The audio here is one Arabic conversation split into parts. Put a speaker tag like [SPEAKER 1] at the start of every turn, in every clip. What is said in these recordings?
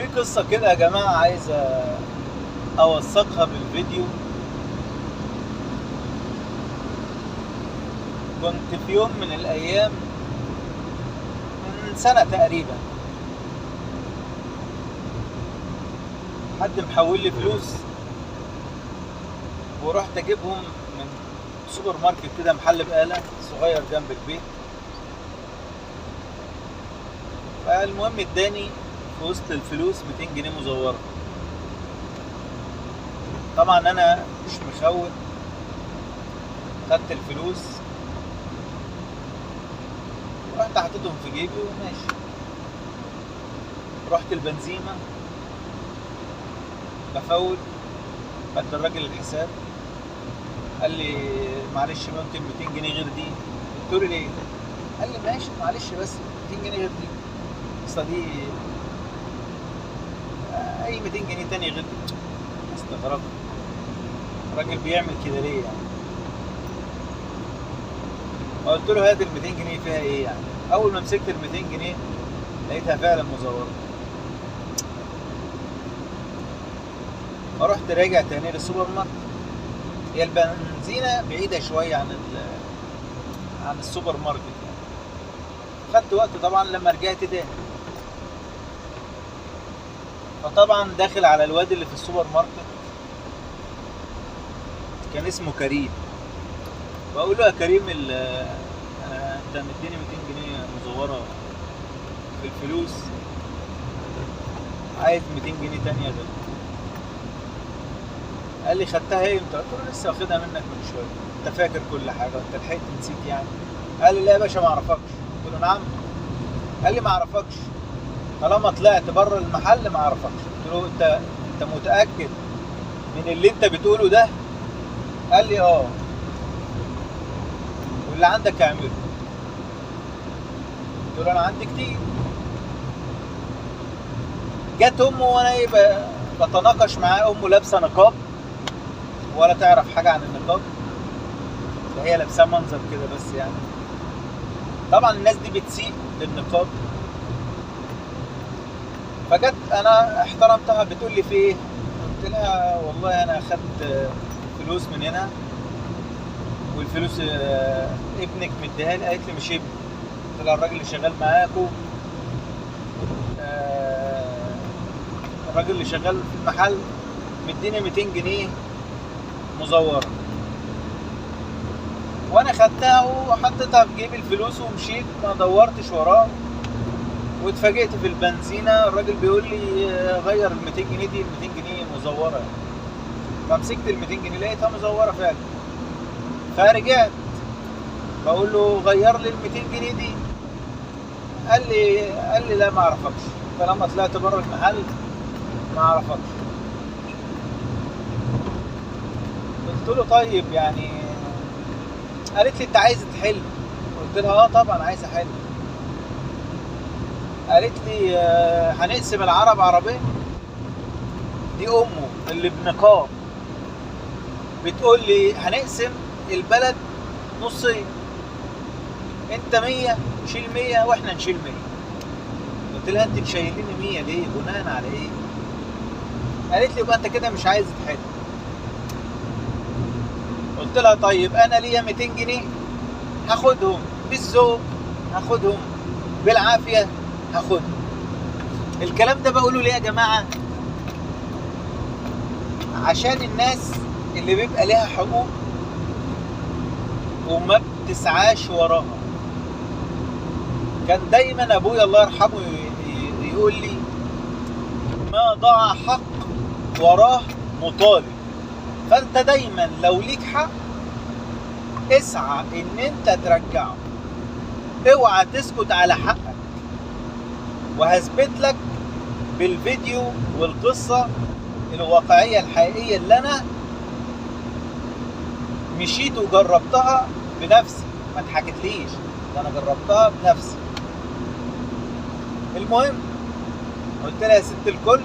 [SPEAKER 1] في قصة كده يا جماعة عايز أوثقها بالفيديو. كنت في يوم من الأيام من سنة تقريبا حد محول لي فلوس، ورحت أجيبهم من سوبر ماركت كده، محل بقالة صغير جنب البيت. فالمهم اداني في وسط الفلوس 200 جنيه مزورة. طبعا أنا مش مخون، خدت الفلوس رحت حطيتهم في جيبي وماشي. رحت البنزيمة بفول، بدي الراجل الحساب، قال لي معلش ممكن 200 جنيه غير دي. قلت له ليه؟ قال لي ماشي معلش بس 200 جنيه غير دي، اصل دي اي 200 جنيه تاني غير دي. استغربت الراجل بيعمل كده ليه يعني. قلت له هات ال 200 جنيه فيها ايه يعني. اول ما مسكت ال 200 جنيه لقيتها فعلا مزوره. فرحت راجع تاني للسوبر ماركت. هي البنزينه بعيده شويه عن السوبر ماركت يعني. خدت وقت طبعا لما رجعت تاني. فطبعا داخل على الواد اللي في السوبر ماركت، كان اسمه كريم. بقول له يا كريم انت مديني 200 جنيه مزوره في الفلوس، عايز 200 جنيه تانية غير. قال لي خدتها امتى؟ قلت له لسه واخدها منك من شويه. انت فاكر كل حاجه؟ انت لحقت نسيت يعني؟ قال لي لا يا باشا ما اعرفكش. قلت له نعم. قال لي ما اعرفكش، طالما طلعت بره المحل ما اعرفكش. قلت له انت متاكد من اللي انت بتقوله ده؟ قال لي اه. واللي عندك اعمله. قلت له انا عندي كتير. جت امه وانا بتناقش معاه. امه لابسه نقاب ولا تعرف حاجه عن النقاب، ده هي لابسه منظر كده بس يعني. طبعا الناس دي بتسيء للنقاب. فجت انا احترمتها، بتقول لي في ايه؟ قلت لها والله انا اخدت فلوس من هنا، والفلوس ابنك مديها لي. قالت لي مش ابني. قلت لها الراجل اللي شغال معاكم، الراجل اللي شغال في المحل مديني 200 جنيه مزوره، وانا خدتها وحطيتها في جيب الفلوس ومشيت ما دورتش وراه. واتفاجئت في البنزينه الراجل بيقول لي غير ال 200 جنيه دي، ال 200 جنيه مزوره يعني. فمسكت ال 200 جنيه لقيتها مزوره فعلا. فرجعت بقول له غير لي ال 200 جنيه دي. قال لي لا ما اعرفكش، طالما طلعت بره المحل ما اعرفكش. قلت له طيب يعني. قالت لي انت عايز تحل؟ قلت لها اه طبعا عايز احل. قالت لي هنقسم العرب عربين. دي امه اللي بنقاب بتقول لي هنقسم البلد نصين، انت 100 شيل 100 واحنا نشيل 100. قلت لها انت شايليني 100 ليه؟ بناء على ايه؟ قالت لي يبقى انت كده مش عايز تحل. قلت لها طيب انا ليا 200 جنيه هاخدهم بالذوق، هاخدهم بالعافيه، هاخدهم. الكلام ده بقوله ليه يا جماعه؟ عشان الناس اللي بيبقى ليها حقوق وما بتسعاش وراها. كان دايما ابويا الله يرحمه يقول لي ما ضاع حق وراه مطالب. فانت دايما لو ليك حق اسعى ان انت ترجعه، اوعى تسكت على حقك. وهثبت لك بالفيديو والقصة الواقعية الحقيقية اللي انا مشيت وجربتها بنفسي، ما اتحكتليش، ده انا جربتها بنفسي. المهم قلت لها يا ست الكل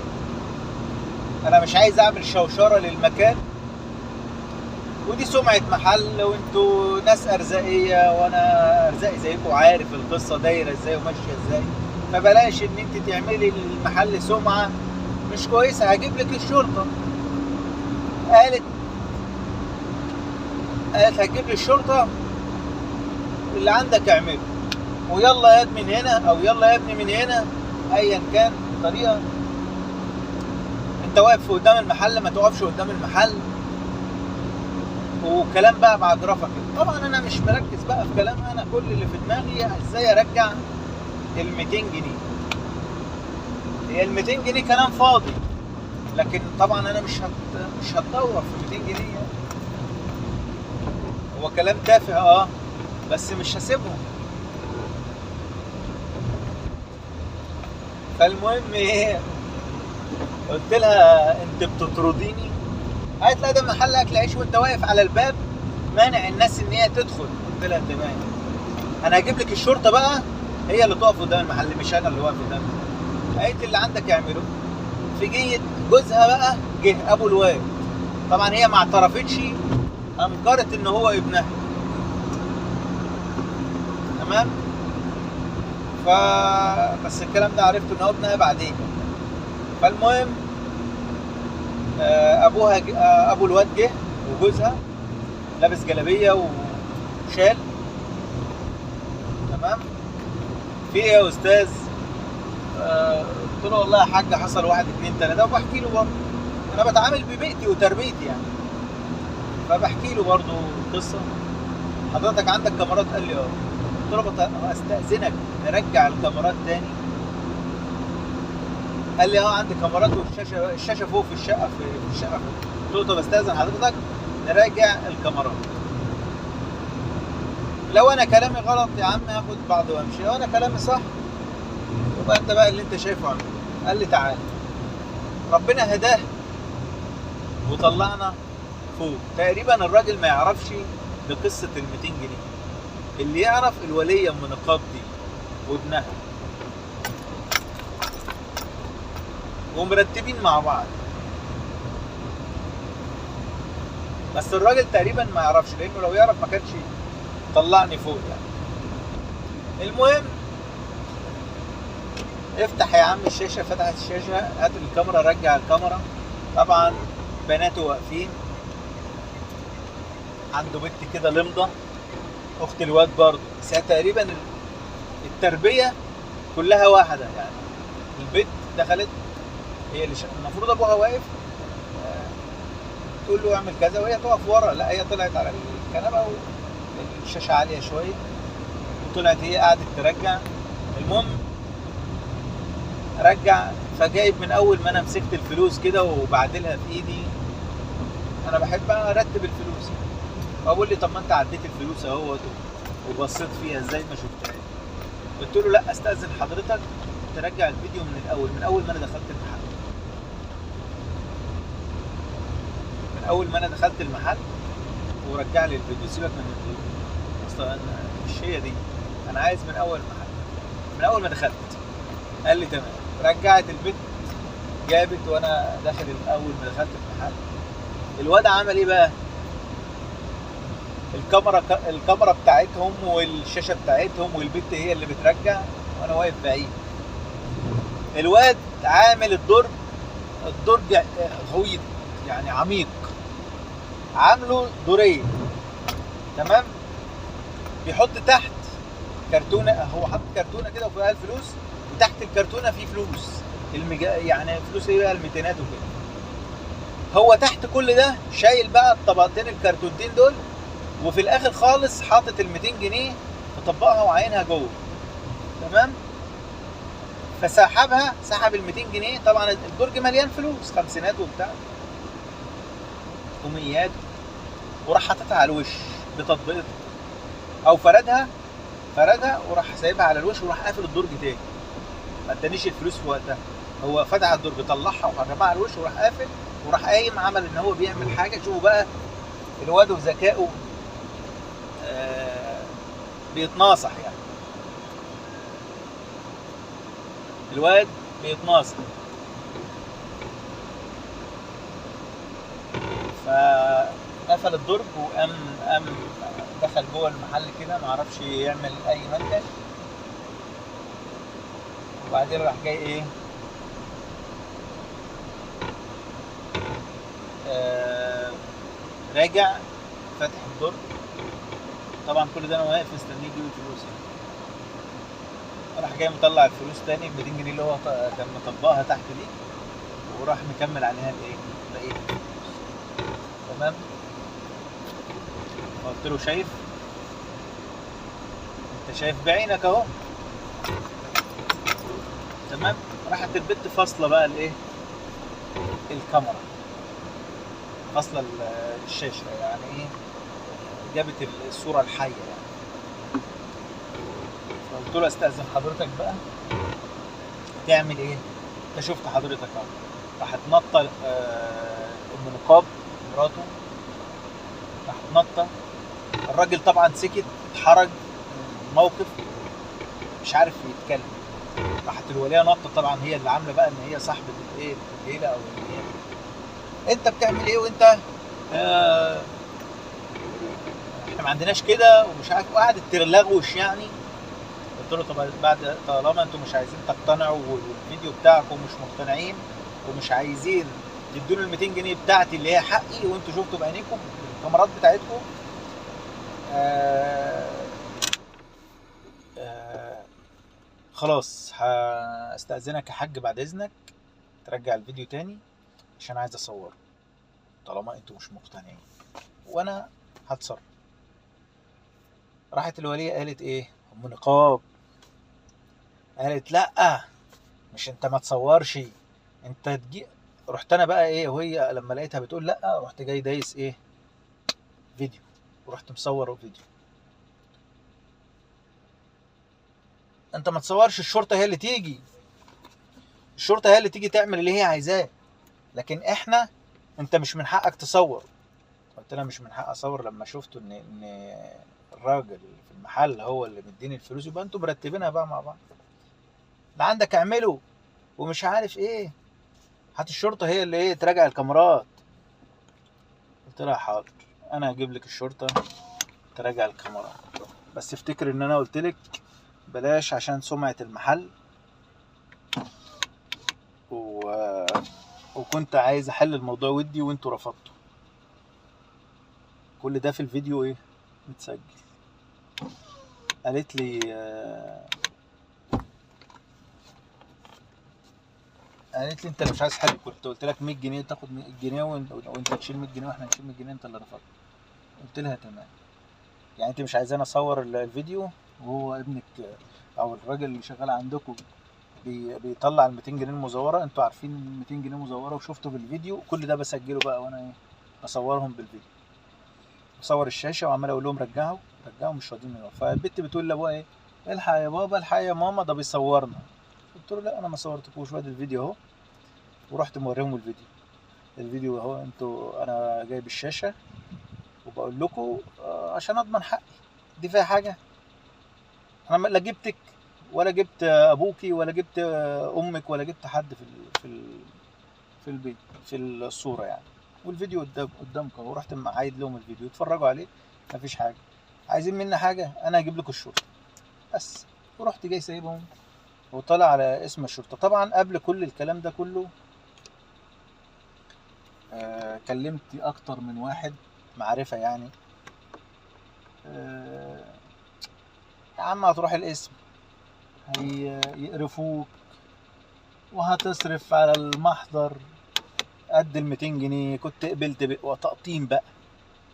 [SPEAKER 1] انا مش عايز اعمل شوشرة للمكان، ودي سمعة محل، وانتوا ناس ارزاقية وانا ارزاقي زيكم، عارف القصة دايرة ازاي وماشية ازاي. فبلاش ان انت تعملي المحل سمعة مش كويسه هجيب لك الشرطه. قالت هتجيب لي الشرطه، اللي عندك اعمله، ويلا يا ابني من هنا او يلا يا ابني من هنا، ايا كان الطريقه. انت واقف قدام المحل، ما توقفش قدام المحل، وكلام بقى بعجرفه كده. طبعا انا مش مركز بقى في كلام، انا كل اللي في دماغي ازاي ارجع ال 200 جنيه. هي ال 200 جنيه كلام فاضي، لكن طبعا انا مش هتطور في 200 جنيه يعني. هو كلام تافه بس مش هسيبهم. فالمهم ايه، قلت لها انت بتطرديني؟ قالت لا ده محل اكل عيش وانت واقف على الباب مانع الناس ان هي تدخل. قلت لها تمام، انا هجيب لك الشرطه بقى هي اللي تقف قدام المحل، مش انا اللي واقف قدام المحل. قالت اللي عندك اعمله. في جيت جوزها بقى جه ابو الواد، طبعا هي ما اعترفتش، انكرت ان هو ابنها. تمام. بس الكلام ده عرفته ان هو ابنها بعدين. فالمهم ابوها ابو الواد جه وجوزها لابس جلابيه وشال. تمام. في ايه يا استاذ؟ قلت له والله يا حاج حصل 1 2 3، وبحكي له برضه انا بتعامل ببيئتي وتربيتي يعني، فبحكي له برضه قصه. حضرتك عندك كاميرات؟ قال لي قلت له استاذنك نرجع الكاميرات تاني؟ قال لي عندي كاميرات والشاشه فوق في الشقه في الشقه فوق. قلت له طب استاذن حضرتك نراجع الكاميرات، لو انا كلامي غلط يا عم هاخد بعض وامشي، لو انا كلامي صح يبقى انت بقى اللي انت شايفه اعمله. قال لي تعالى. ربنا هداه وطلعنا فوق. تقريبا الراجل ما يعرفش بقصه ال 200 جنيه، اللي يعرف الوليه ام نقاب دي وابنها، ومرتبين مع بعض. بس الراجل تقريبا ما يعرفش، لانه لو يعرف ما كانش طلعني فوق يعني. المهم افتح يا عم الشاشه. فتحت الشاشه، هات الكاميرا، رجع الكاميرا. طبعا بناته واقفين، عنده بنت كده لمضه اخت الواد برضه، بس تقريبا التربيه كلها واحده يعني. البنت دخلت هي اللي المفروض ابوها واقف تقول له اعمل كذا وهي تقف ورا، لا هي طلعت على الكنبه والشاشه عاليه شويه، وطلعت هي قعدت ترجع. المهم رجع، فجايب من اول ما انا مسكت الفلوس كده وبعدلها في ايدي، انا بحب ارتب الفلوس، فبقول لي طب ما انت عديت الفلوس اهوت وبصيت فيها ازاي ما شفتهاش؟ قلت له لا استاذن حضرتك ترجع الفيديو من اول ما انا دخلت المحل. من اول ما انا دخلت المحل ورجع لي الفيديو، سيبك من الفيديو اصلا مش هي دي، انا عايز من اول المحل من اول ما دخلت. قال لي تمام. رجعت البيت، جابت وانا داخل اول ما دخلت المحل. الواد عمل ايه بقى؟ الكاميرا بتاعتهم والشاشه بتاعتهم والبنت هي اللي بترجع وانا واقف بعيد. الواد عامل الدرج غويط يعني عميق، عامله دورين. تمام. بيحط تحت كرتونه، هو حط كرتونه كده وفيها الفلوس، وتحت الكرتونه في فلوس يعني فلوس ايه بقى، الميتينات وكده. هو تحت كل ده شايل بقى الطبقتين الكرتونتين دول، وفي الاخر خالص حاطط ال 200 جنيه مطبقها وعينها جوه. تمام. فسحبها، سحب ال 200 جنيه. طبعا الدرج مليان فلوس، خمسينات وبتاع وميات، وراح حاططها على الوش بتطبيقتها، او فردها وراح سايبها على الوش وراح قافل الدرج تاني. ما ادانيش الفلوس في وقتها، هو فتح الدرج طلعها وحرمها على الوش وراح قافل وراح قايم عمل ان هو بيعمل حاجه. شوفوا بقى الواد وذكائه بيتناصح يعني. الواد بيتناصح. فقفل الدرج وقام دخل جوه المحل كده، معرفش يعمل اي منتج. وبعدين راح جاي ايه، راجع فاتح الدرج. طبعا كل ده انا واقف مستنيه يجيب الفلوس يعني. راح جاي مطلع الفلوس تاني ب 200 جنيه اللي هو كان مطبقها تحت دي، وراح مكمل عليها الايه؟ بقيه الفلوس. تمام. قلت له شايف؟ انت شايف بعينك اهو. تمام. راحت البت فاصله بقى الايه؟ الكاميرا، فاصله الشاشه، يعني ايه؟ جابت الصوره الحيه يعني. فقلت له استاذن حضرتك بقى تعمل ايه؟ انت شفت حضرتك اهو. راحت نطه ام نقاب مراته، راحت نطه. الراجل طبعا سكت، اتحرج من الموقف، مش عارف يتكلم. راحت الوليه نطه، طبعا هي اللي عامله بقى ان هي صاحبه الايه؟ الليله، او ان هي انت بتعمل ايه وانت احنا ما عندناش كده ومش عارف، وقعدت تلغوش يعني. قلت له طب بعد طالما انتم مش عايزين تقتنعوا والفيديو بتاعكم مش مقتنعين ومش عايزين تدوني ال 200 جنيه بتاعتي اللي هي حقي وانتوا شفتوا بعينيكم الكاميرات بتاعتكم، خلاص هستأذنك يا حاج بعد اذنك ترجع الفيديو تاني عشان عايز اصوره طالما انتوا مش مقتنعين، وانا هتصرف. راحت الولية قالت ايه؟ ام نقاب قالت لا، مش انت ما تصورش، انت تجي. رحت انا بقى ايه، وهي لما لقيتها بتقول لا، رحت جاي دايس ايه؟ فيديو، ورحت مصور فيديو. انت ما تصورش، الشرطه هي اللي تيجي، الشرطه هي اللي تيجي تعمل اللي هي عايزاه، لكن احنا انت مش من حقك تصور. قلت لها مش من حق اصور لما شفتوا ان الراجل في المحل هو اللي مديني الفلوس، يبقى انتوا مرتبينها بقى مع بعض، اللي عندك اعمله ومش عارف ايه، هات الشرطه هي اللي ايه تراجع الكاميرات. قلت لها حاضر، انا هجيب لك الشرطه تراجع الكاميرات، بس افتكر ان انا قلت لك بلاش عشان سمعه المحل وكنت عايز احل الموضوع ودي وانتوا رفضتوا. كل ده في الفيديو ايه؟ متسجل. قالت لي انت اللي مش عايز حل، كنت قلت لك 100 جنيه تاخد 100 جنيه وانت تشيل 100 جنيه واحنا نشيل 100 جنيه، انت اللي رفضت. قلت لها تمام، يعني انت مش عايزاني اصور الفيديو وهو ابنك او الراجل اللي شغال عندكم بيطلع ال 200 جنيه المزوره، انتوا عارفين ال 200 جنيه مزوره وشفتوا في الفيديو، كل ده بسجله بقى وانا ايه بصورهم بالفيديو، بصور الشاشه وعمال اقول لهم رجعوا رجعوا، مش راضيين يروحوا. فالبت بتقول لابوها ايه؟ الحق يا بابا، الحق يا ماما، ده بيصورنا. قلت له لا انا ما صورتكوش، وادي الفيديو اهو. ورحت موريهم الفيديو، الفيديو اهو، انتوا انا جايب الشاشه وبقول لكم عشان اضمن حقي، دي فيها حاجه؟ انا لا جبتك ولا جبت ابوكي ولا جبت امك ولا جبت حد في البيت في الصوره يعني، والفيديو قدامكم اهو. رحت معايد لهم الفيديو اتفرجوا عليه، مفيش حاجه. عايزين مني حاجه؟ انا هجيب لكم الشرطه بس. ورحت جاي سايبهم وطلع على اسم الشرطه. طبعا قبل كل الكلام ده كله كلمت اكتر من واحد معرفه يعني، يا عم هتروح القسم هيقرفوك وهتصرف على المحضر قد ال 200 جنيه، كنت قبلت وتقطيم بقى،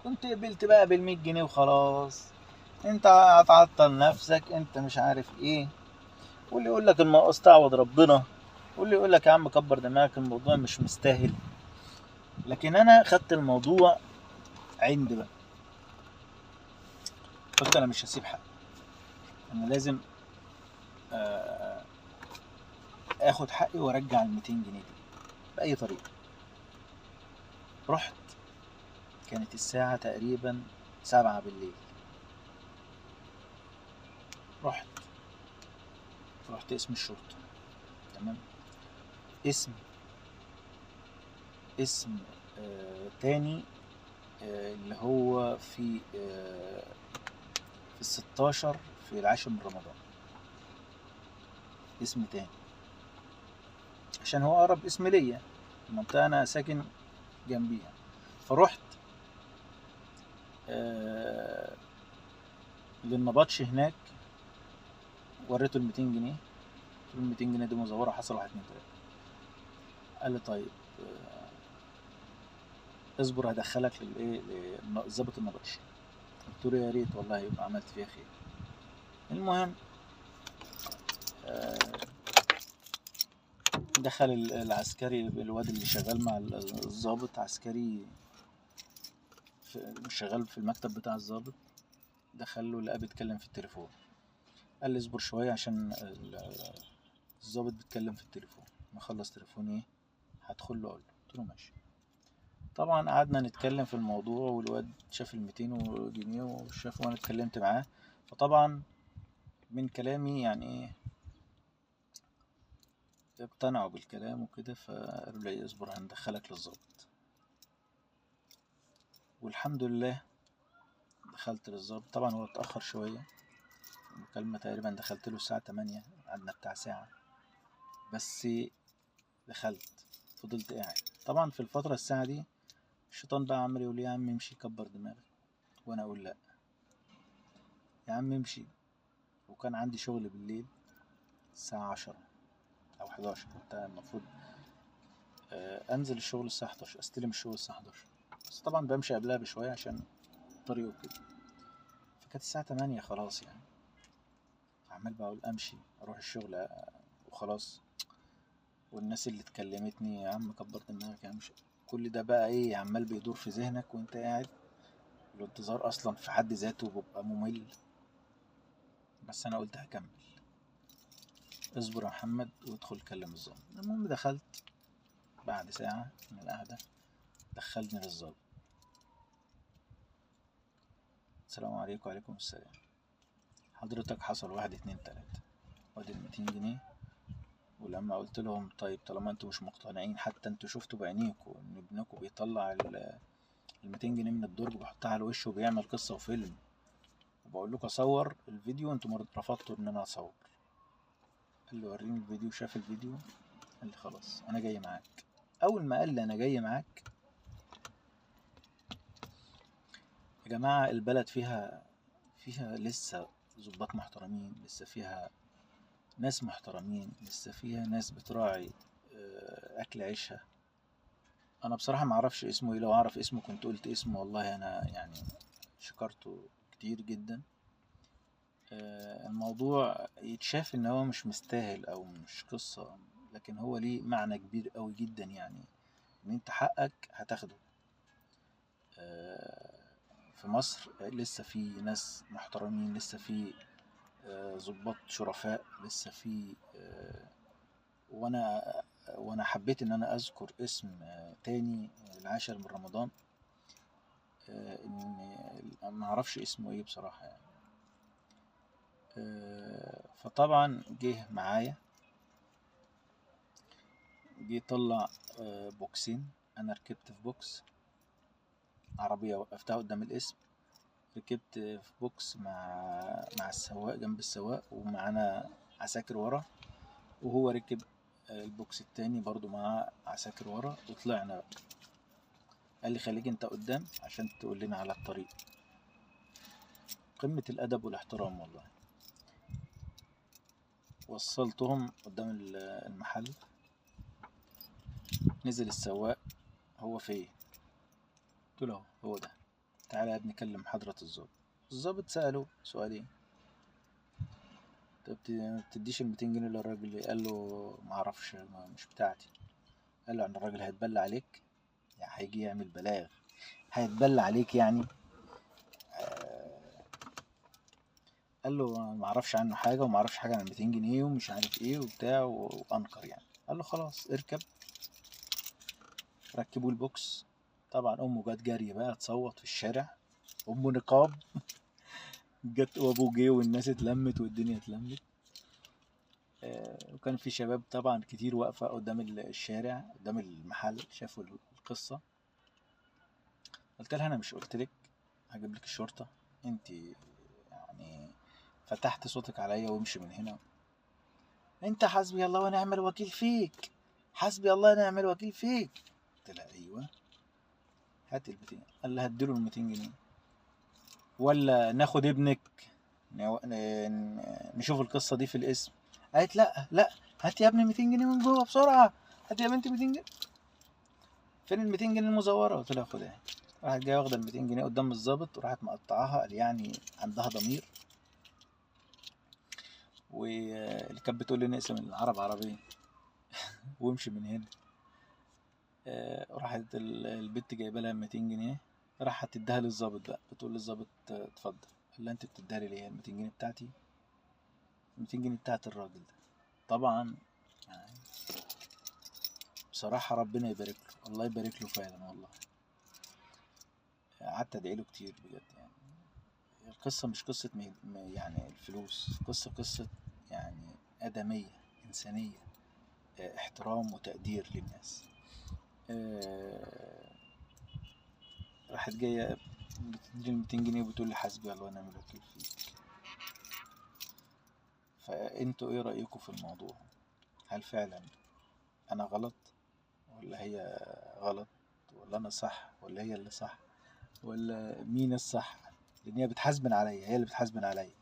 [SPEAKER 1] كنت قبلت بقى بال 100 جنيه وخلاص، انت هتعطل نفسك، انت مش عارف ايه، واللي يقول لك المقص تعوض ربنا، واللي يقول لك يا عم كبر دماغك الموضوع مش مستاهل. لكن انا خدت الموضوع عند بقى، قلت انا مش هسيب حق، انا لازم اخد حقي وارجع ال 200 جنيه دي باي طريقه. رحت، كانت الساعه تقريبا 7 بالليل، رحت اسم الشرطه. تمام. اسم تاني اللي هو في في 16 في العاشر من رمضان، اسم تاني عشان هو اقرب اسم ليا، المنطقه انا ساكن جنبيها. فرحت آه، للنبطش هناك، وريته ال 200 جنيه، قلت له ال 200 جنيه دي مزوره، حصل واحد اتنين تلاته. قال لي طيب اصبر هدخلك للايه، لظابط النبطش. قلت له يا ريت والله يبقى عملت فيها خير. المهم دخل العسكري، الواد اللي شغال مع الضابط، عسكري شغال في المكتب بتاع الضابط، دخل له لقاه بيتكلم في التليفون. قال لي اصبر شويه عشان الضابط بيتكلم في التليفون، نخلص تليفون ايه هدخل له اقول له. قلت له ماشي. طبعا قعدنا نتكلم في الموضوع، والواد شاف ال 200 جنيه وشاف وانا اتكلمت معاه، فطبعا من كلامي يعني ايه اقتنعوا بالكلام وكده، فقالوا لي اصبر هندخلك للضابط. والحمد لله دخلت للضابط. طبعا هو اتأخر شوية، المكالمة تقريبا دخلت له الساعة 8، قعدنا بتاع ساعة بس. دخلت فضلت قاعد. طبعا في الفترة الساعة دي الشيطان بقى عمال يقول لي يا عم امشي كبر دماغك، وانا اقول لا يا عم امشي. وكان عندي شغل بالليل الساعة 10 او 11، كنت المفروض انزل الشغل الساعة 11، استلم الشغل الساعة 11، بس طبعا بمشي قبلها بشوية عشان الطريق وكده. فكانت الساعة 8 خلاص يعني، عمال بقول امشي اروح الشغل وخلاص. والناس اللي اتكلمتني يا عم كبر دماغك يا عم، كل ده بقى ايه عمال بيدور في ذهنك وانت قاعد. الانتظار اصلا في حد ذاته بيبقى ممل، بس انا قلت هكمل. اصبر يا محمد وادخل كلم الظابط. المهم دخلت بعد ساعة من القعدة، دخلني للظابط. السلام عليكم. وعليكم السلام. حضرتك حصل واحد اتنين تلاتة، وادي ال 200 جنيه. ولما قلت لهم طيب طالما انتوا مش مقتنعين، حتى انتوا شفتوا بعينيكوا ان ابنكوا بيطلع ال 200 جنيه من الدرج وبيحطها على وشه وبيعمل قصة وفيلم، وبقول لكم اصور الفيديو، انتوا رفضتوا ان انا اصور. قال لي وريني الفيديو. شاف الفيديو قال لي خلاص انا جاي معاك. اول ما قال لي انا جاي معاك، يا جماعة البلد فيها لسه ضباط محترمين، لسه فيها ناس محترمين، لسه فيها ناس بتراعي اكل عيشها. انا بصراحة ما اعرفش اسمه ايه، لو اعرف اسمه كنت قلت اسمه والله، انا يعني شكرته كتير جدا. الموضوع يتشاف ان هو مش مستاهل او مش قصة، لكن هو ليه معنى كبير قوي جدا، يعني ان انت حقك هتاخده. في مصر لسه في ناس محترمين، لسه في ضباط شرفاء، لسه في وانا حبيت ان انا اذكر اسم تاني، العاشر من رمضان. ان ما اعرفش اسمه ايه بصراحة يعني. فطبعا جه معايا، جه طلع بوكسين. انا ركبت في بوكس عربية، وقفتها قدام الاسم، ركبت في بوكس مع السواق، جنب السواق، ومعانا عساكر ورا، وهو ركب البوكس التاني برضو مع عساكر ورا، وطلعنا بقى. قال لي خليك انت قدام عشان تقول لنا على الطريق. قمة الأدب والاحترام والله. وصلتهم قدام المحل. نزل السواق، هو فين؟ قلت له هو ده. تعالى يا ابني كلم حضرة الضابط. الضابط سأله سؤالين. طب تديش ال 200 جنيه للراجل؟ قال له معرفش، مش بتاعتي. قال له يعني الراجل هيتبلى عليك؟ يعني هيجي يعمل بلاغ هيتبلى عليك يعني؟ قال له ما اعرفش عنه حاجه، وما اعرفش حاجه عن ال 200 جنيه ومش عارف ايه وبتاع، وانكر يعني. قال له خلاص اركب. ركبوا البوكس. طبعا امه جت جري بقى تصوت في الشارع، امه نقاب. جت وابوه جه والناس اتلمت والدنيا اتلمت. وكان في شباب طبعا كتير واقفه قدام الشارع قدام المحل، شافوا القصه. قلت لها انا مش قلت لك هجيب لك الشرطه؟ انت يعني فتحت صوتك عليا وامشي من هنا. انت حسبي الله ونعم الوكيل فيك، حسبي الله ونعم الوكيل فيك. قلت لها ايوه. هات ال 200. قال لها اديله ال 200 جنيه. ولا ناخد ابنك نشوف القصة دي في الاسم. قالت لا لا، هات يا ابني 200 جنيه من جوه بسرعة، هات يا بنتي 200 جنيه. فين ال 200 جنيه المزورة؟ قلت لها خدها. راحت جايه واخدة ال 200 جنيه قدام الظابط وراحت مقطعاها. قال يعني عندها ضمير. واللي كانت بتقول لي نقسم العرب عربين وامشي من هنا. راحت البت جايبه لها 200 جنيه، راحت تديها للظابط بقى. بتقول للظابط اتفضل. قال لها انت بتديها لي ليه؟ ال 200 جنيه بتاعتي. 200 جنيه بتاعت الراجل ده. طبعا يعني بصراحة ربنا يبارك له، الله يبارك له فعلا والله. قعدت ادعي له كتير بجد. يعني القصة مش قصة يعني الفلوس، قصة يعني آدمية، إنسانية، احترام وتقدير للناس. راحت جاية بتديني 200 جنيه وبتقول لي حسبي الله ونعم الوكيل فيك. فانتوا ايه رأيكم في الموضوع؟ هل فعلا انا غلط، ولا هي غلط، ولا انا صح، ولا هي اللي صح، ولا مين الصح؟ لان هي بتحاسبن عليا، هي اللي بتحاسبن عليا.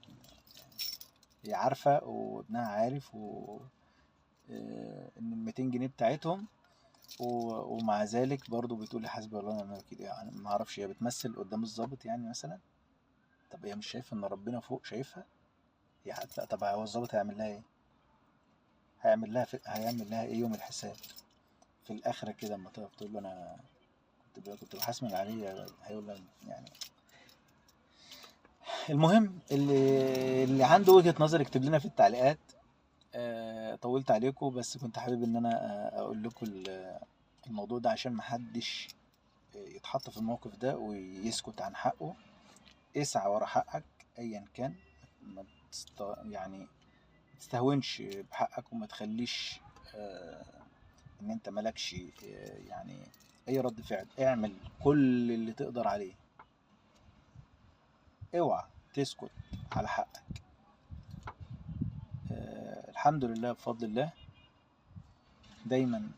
[SPEAKER 1] هي عارفة وابنها عارف ان ال 200 جنيه بتاعتهم، ومع ذلك برضو بتقول لي حسبي الله ونعم الوكيل. يعني ما اعرفش هي بتمثل قدام الضابط يعني مثلا. طب هي مش شايفة ان ربنا فوق شايفها؟ هي حتى طب هو الظابط هيعمل لها ايه؟ هيعمل لها ايه يوم الحساب في الاخره كده؟ اما تقف تقول له انا كنت بحاسبك عليه، هيقول لها يعني. المهم اللي عنده وجهة نظر يكتب لنا في التعليقات. طولت عليكم، بس كنت حابب ان انا اقول لكم الموضوع ده عشان محدش يتحط في الموقف ده ويسكت عن حقه. اسعى ورا حقك ايا كان. ما يعني ما تستهونش بحقك، وما تخليش ان انت مالكش يعني اي رد فعل. اعمل كل اللي تقدر عليه، اوعى تسكت على حقك. الحمد لله بفضل الله دايما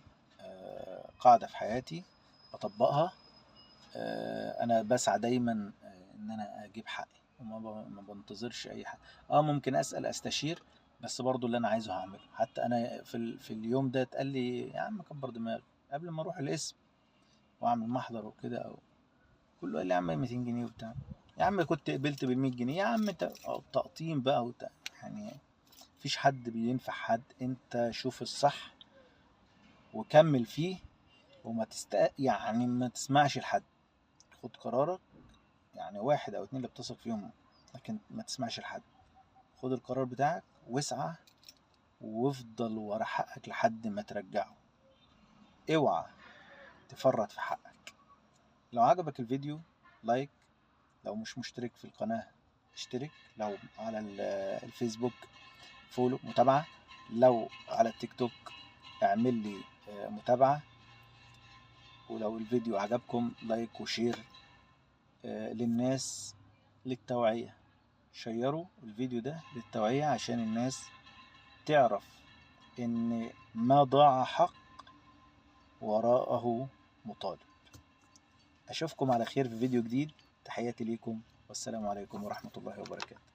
[SPEAKER 1] قاعدة في حياتي بطبقها. انا بسعى دايما ان انا اجيب حقي، وما بنتظرش اي حاجة. ممكن اسأل استشير، بس برضو اللي انا عايزه هعمله. حتى انا في اليوم ده اتقال لي يا عم كبر دماغك قبل ما اروح القسم واعمل محضر وكده، او كله قال لي يا عم 200 جنيه وبتاع. يا عم كنت قبلت بال 100 جنيه يا عم. تقطيم بقى يعني مفيش حد بينفع حد. انت شوف الصح وكمل فيه، وما يعني ما تسمعش لحد. خد قرارك، يعني واحد او اتنين اللي بتثق فيهم، لكن ما تسمعش لحد. خد القرار بتاعك واسعى، وافضل ورا حقك لحد ما ترجعه. اوعى تفرط في حقك. لو عجبك الفيديو لايك، لو مش مشترك في القناة اشترك، لو على الفيسبوك فولو متابعة، لو على التيك توك اعمل لي متابعة. ولو الفيديو عجبكم لايك وشير للناس للتوعية. شيروا الفيديو ده للتوعية عشان الناس تعرف ان ما ضاع حق وراءه مطالب. اشوفكم على خير في فيديو جديد. تحياتي ليكم والسلام عليكم ورحمة الله وبركاته.